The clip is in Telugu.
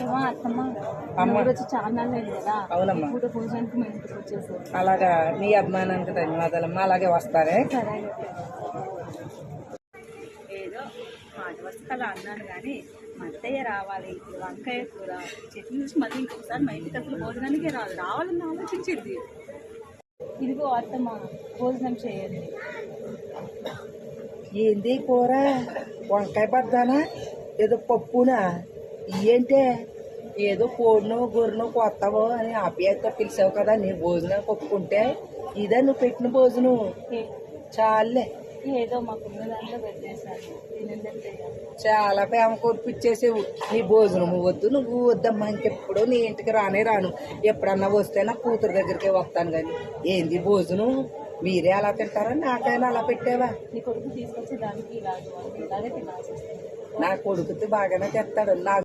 అత్తమ్మ అమ్మ వచ్చి చాలా నాళ్ళు అయింది కదా. అవునమ్మా. పూట భోజనానికి మా ఇంటికి వచ్చేసారు. అలాగా మీ అభిమానానికి ధన్యవాదాలమ్మా. అలాగే వస్తారే. సరే ఏదో మాట వస్తే అలా అన్నాను కానీ మా అత్తయ్య రావాలి, ఇప్పుడు వంకాయ కూర చెట్టు నుంచి మళ్ళీ ఇంకొకసారి మా ఇంటికి అసలు భోజనానికే రావాలని ఆలోచించింది. ఇదిగో అత్తమ్మ భోజనం చేయండి. ఏంది కూర? వంకాయ పడ్డానా? ఏదో పప్పునా? ఏంటే ఏదో కోడినో గొర్రెనో కొత్తవో అని ఆప్యాయతతో పిలిచావు కదా, నీ భోజనం ఒప్పుకుంటే ఇదే నువ్వు పెట్టిన భోజనం. చాలే, ఏదో మాకున్న దాంట్లో పెట్టేశాను. చాలా ప్రేమ కొరిపిచ్చేసేవు. నీ భోజనం వద్దు, నువ్వు వద్దమ్మా, ఇంకెప్పుడు నీ ఇంటికి రానే రాను. ఎప్పుడన్నా వస్తే నా కూతురు దగ్గరికి వస్తాను. కానీ ఏంది భోజనం? మీరే అలా తింటారా? నాకైనా అలా పెట్టావా? నీ కొడుకు తీసుకొచ్చి దానికి ఇలాగే తినాల్సి వస్తుంది. నా కొడుకుతో బాగానే తెస్తాడు. నా